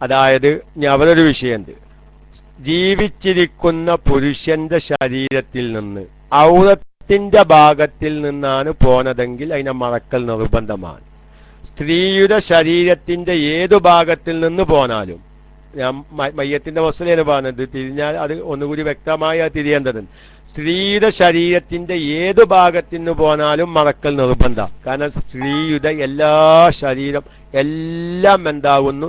അതായത് അവരൊരു വിഷയമുണ്ട്. ജീവിച്ചിരിക്കുന്ന പുരുഷന്റെ ശരീരത്തിൽ നിന്ന് ഔറത്തിന്റെ ഭാഗത്തിൽ നിന്നാണ് പോന്നതെങ്കിൽ അതിനെ മറക്കൽ നിർബന്ധമാണ്. സ്ത്രീയുടെ ശരീരത്തിന്റെ ഏതു ഭാഗത്തിൽ നിന്ന് പോന്നാലും, ഞാൻ മയ്യത്തിന്റെ വസ്തുതയാണ് പറഞ്ഞത്, തിരിഞ്ഞാൽ അത് ഒന്നുകൂടി വ്യക്തമായി തിരിയേണ്ടതുണ്ട്. സ്ത്രീയുടെ ശരീരത്തിന്റെ ഏതു ഭാഗത്തു നിന്ന് പോന്നാലും മറക്കൽ നിർബന്ധം. കാരണം സ്ത്രീയുടെ എല്ലാ ശരീരം എല്ലാം എന്താകുന്നു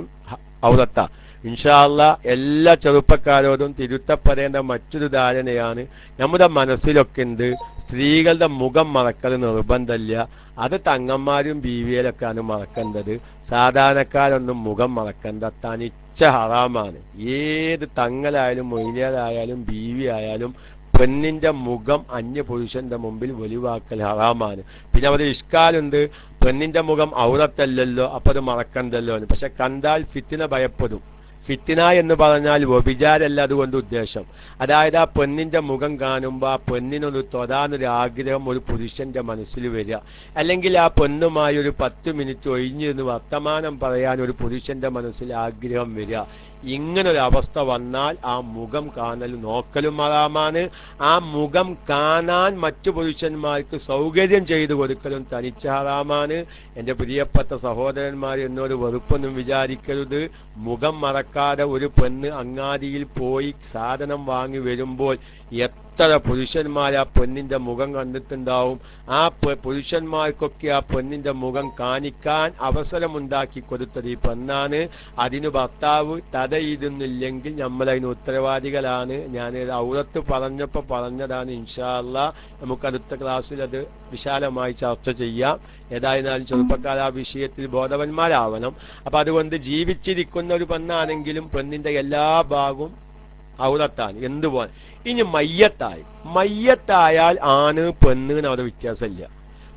ഔറത്ത. ഇൻഷാ അല്ലാഹ് എല്ലാ ചെറുപ്പക്കാരോടും തിരുത്തപ്പെടേണ്ട മറ്റൊരു ധാരണയാണ്, നമ്മുടെ മനസ്സിലൊക്കെ ഉണ്ട് സ്ത്രീകളുടെ മുഖം മറക്കൽ നിർബന്ധമില്ല, അത് തങ്ങന്മാരും ബീവിയിലൊക്കെയാണ് മറക്കേണ്ടത്, സാധാരണക്കാരൊന്നും മുഖം മറക്കണ്ട, തനിച്ച ഹറാമാണ്. ഏത് തങ്ങളായാലും മൊയ്ലിയാരായാലും ബീവി ആയാലും പെണ്ണിന്റെ മുഖം അന്യ പുരുഷന്റെ മുമ്പിൽ വെളിവാക്കൽ ഹറാമാണ്. പിന്നെ അവിടെ ഇഷ്കാലുണ്ട്, പെണ്ണിന്റെ മുഖം ഔറത്തല്ലല്ലോ, അപ്പൊ അത് മറക്കണ്ടല്ലോ. പക്ഷെ കണ്ടാൽ ഫിത്തിന ഭയപ്പെടും. ഫിത്തിന എന്ന് പറഞ്ഞാൽ വ്യഭിചാരമല്ല അതുകൊണ്ട് ഉദ്ദേശം. അതായത് ആ പെണ്ണിന്റെ മുഖം കാണുമ്പോൾ ആ പെണ്ണിനൊരു തൊടാനൊരു ആഗ്രഹം ഒരു പുരുഷന്റെ മനസ്സിൽ വരിക, അല്ലെങ്കിൽ ആ പെണ്ണുമായി ഒരു 10 മിനിറ്റ് ഒഴിഞ്ഞിരുന്ന് വർത്തമാനം പറയാൻ ഒരു പുരുഷന്റെ മനസ്സിൽ ആഗ്രഹം വരിക. ഇങ്ങനൊരു അവസ്ഥ വന്നാൽ ആ മുഖം കാണൽ നോക്കലും ഹറാമാണ്. ആ മുഖം കാണാൻ മറ്റു പുരുഷന്മാർക്ക് സൗകര്യം ചെയ്തു കൊടുക്കലും തനിച്ച ഹറാമാണ്. എൻ്റെ പ്രിയപ്പെട്ട സഹോദരന്മാർ, എന്നോട് വെറുപ്പൊന്നും വിചാരിക്കരുത്. മുഖം മറക്കാതെ ഒരു പെണ്ണ് അങ്ങാടിയിൽ പോയി സാധനം വാങ്ങി വരുമ്പോൾ എത്ര പുരുഷന്മാർ ആ പെണ്ണിന്റെ മുഖം കണ്ടിട്ടുണ്ടാവും. ആ പുരുഷന്മാർക്കൊക്കെ ആ പെണ്ണിന്റെ മുഖം കാണിക്കാൻ അവസരമുണ്ടാക്കി കൊടുത്തത് ഈ പെണ്ണാണ്. അതിന് ഭർത്താവ് തടയിടുന്നില്ലെങ്കിൽ നമ്മൾ അതിന് ഉത്തരവാദികളാണ്. ഞാൻ ഔറത്ത് പറഞ്ഞതാണ്. ഇൻഷാ അല്ലാഹ് നമുക്ക് അടുത്ത ക്ലാസ്സിൽ അത് വിശാലമായി ചർച്ച ചെയ്യാം. ഏതായിരുന്നാലും ചെറുപ്പക്കാർ ആ വിഷയത്തിൽ ബോധവന്മാരാവണം. അപ്പൊ അതുകൊണ്ട് ജീവിച്ചിരിക്കുന്ന ഒരു പെണ്ണാണെങ്കിലും പെണ്ണിന്റെ എല്ലാ ഭാഗവും ഔറത്താണ്. എന്തുപോലെ ഇനി മയ്യത്തായാൽ ആണ് പെണ്ണ് അവിടെ വ്യത്യാസമില്ല.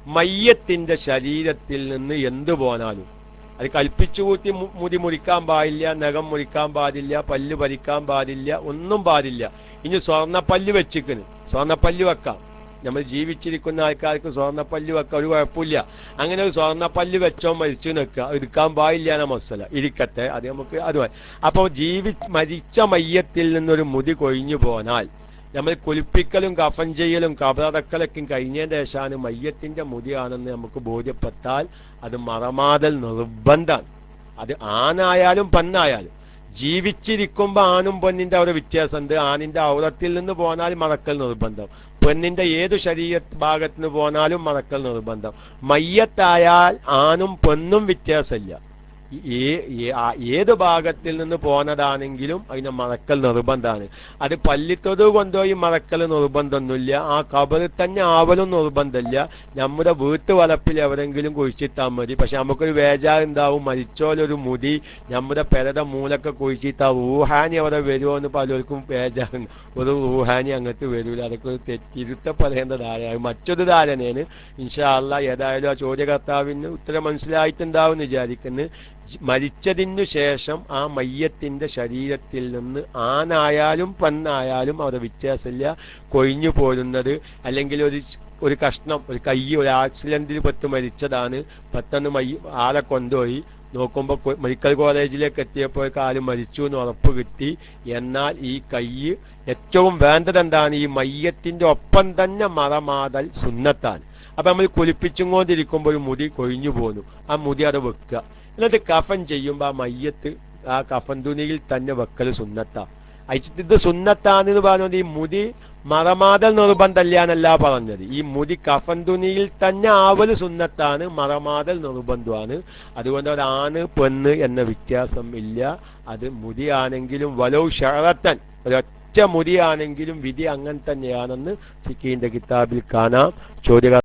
മയ്യത്തിന്റെ ശരീരത്തിൽ നിന്ന് എന്തു പോന്നാലും അത് കൽപ്പിച്ചു കൂട്ടി മുടി മുറിക്കാൻ പാടില്ല, നഖം മുറിക്കാൻ പാടില്ല, പല്ല് പറിക്കാൻ പാടില്ല, ഒന്നും പാടില്ല. ഇനി സ്വർണ്ണപ്പല്ല് വെച്ചിക്കണ്, സ്വർണ്ണപ്പല്ല് വെക്കാം. നമ്മൾ ജീവിച്ചിരിക്കുന്ന ആൾക്കാർക്ക് സ്വർണ്ണപ്പല്ല് വെക്കാം, ഒരു കുഴപ്പമില്ല. അങ്ങനെ ഒരു സ്വർണ്ണപ്പല്ല് വെച്ചോ മരിച്ചു നിൽക്കുക, എടുക്കാൻ പാടില്ല എന്ന മസല ഇരിക്കട്ടെ, അത് നമുക്ക് അതുമായി. അപ്പൊ മരിച്ച മയ്യത്തിൽ നിന്നൊരു മുടി കൊഴിഞ്ഞു പോന്നാൽ നമ്മൾ കുളിപ്പിക്കലും കഫൻ ചെയ്യലും കബറടക്കലൊക്കെ കഴിഞ്ഞതിന്റെ ശേഷമാണ് മയ്യത്തിന്റെ മുടിയാണെന്ന് നമുക്ക് ബോധ്യപ്പെട്ടാൽ അത് മറമാതൽ നിർബന്ധമാണ്. അത് ആണായാലും പെണ്ണായാലും. ജീവിച്ചിരിക്കുമ്പോ ആണും പെണ്ണിന്റെ അവിടെ വ്യത്യാസമുണ്ട്. ആണിന്റെ ഔറത്തിൽ നിന്ന് പോന്നാൽ മറക്കൽ നിർബന്ധം, പെണ്ണിന്റെ ഏതു ശരീര ഭാഗത്തിന് പോന്നാലും മറക്കൽ നിർബന്ധം. മയ്യത്തായാൽ ആണും പെണ്ണും വ്യത്യാസമില്ല. ഏത് ഭാഗത്തിൽ നിന്ന് പോന്നതാണെങ്കിലും അതിനെ മറക്കൽ നിർബന്ധമാണ്. അത് പള്ളിത്തൊടു കൊണ്ടുപോയി മറക്കൽ നിർബന്ധമൊന്നുമില്ല, ആ കബറിൽ തന്നെ ആവലും നിർബന്ധമില്ല. നമ്മുടെ വീട്ടുവളപ്പിൽ എവിടെങ്കിലും കുഴിച്ചിട്ടാൽ മതി. പക്ഷെ നമുക്കൊരു വേജാറുണ്ടാവും, മരിച്ചോലൊരു മുടി നമ്മുടെ പെരയുടെ മൂലൊക്കെ കുഴിച്ചിട്ടാ റൂഹാനി അവിടെ വരുമോ എന്ന് പലർക്കും വേജാറുണ്ട്. ഒരു റൂഹാനി അങ്ങോട്ട് വരൂല. അതൊക്കെ ഒരു തിരുത്തപ്പെടേണ്ട ധാരണ, മറ്റൊരു ധാരണയാണ്. ഇൻഷാ അല്ലാഹ് ഏതായാലും ആ ചോദ്യകർത്താവിന് ഉത്തരം മനസ്സിലായിട്ടുണ്ടാവും വിചാരിക്കുന്നു. മരിച്ചതിനു ശേഷം ആ മയ്യത്തിന്റെ ശരീരത്തിൽ നിന്ന് ആണായാലും പെണ്ണായാലും അവിടെ വ്യത്യാസമില്ല. കൊഴിഞ്ഞു പോരുന്നത് അല്ലെങ്കിൽ ഒരു കഷ്ണം, ഒരു കൈ ഒരു ആക്സിഡന്റിൽ പെട്ട് മരിച്ചതാണ്, പെട്ടെന്ന് ആളെ കൊണ്ടുപോയി നോക്കുമ്പോൾ മെഡിക്കൽ കോളേജിലേക്ക് എത്തിയപ്പോൾ കാല് മരിച്ചു എന്ന് ഉറപ്പ് കിട്ടി. എന്നാൽ ഈ കൈ ഏറ്റവും വേണ്ടത് എന്താണ്? ഈ മയ്യത്തിന്റെ ഒപ്പം തന്നെ മറമാതൽ സുന്നത്താണ്. അപ്പൊ നമ്മൾ കുളിപ്പിച്ചും കൊണ്ടിരിക്കുമ്പോൾ ഒരു മുടി കൊഴിഞ്ഞു പോന്നു, ആ മുടി അത് വെക്കുക. എന്നിട്ട് കഫൻ ചെയ്യുമ്പോൾ ആ മയ്യത്ത് ആ കഫൻ തുണിയിൽ തന്നെ വെക്കൽ സുന്നത്താ. ഇത് സുന്നത്താന്ന് പറഞ്ഞത് ഈ മുടി മറമാതൽ നിർബന്ധമില്ല എന്നല്ല പറഞ്ഞത്. ഈ മുടി കഫൻ തുണിയിൽ തന്നെ ആവൽ സുന്നത്താണ്, മറമാതൽ നിർബന്ധമാണ്. അതുകൊണ്ട് ഒരാണ് പെണ്ണ് എന്ന വ്യത്യാസം ഇല്ല. അത് മുടിയാണെങ്കിലും വലൗ ഷറത്തൻ, ഒരൊറ്റ മുടിയാണെങ്കിലും വിധി അങ്ങനെ തന്നെയാണെന്ന് ഫിഖിന്റെ കിതാബിൽ കാണാം. ചോദ്യ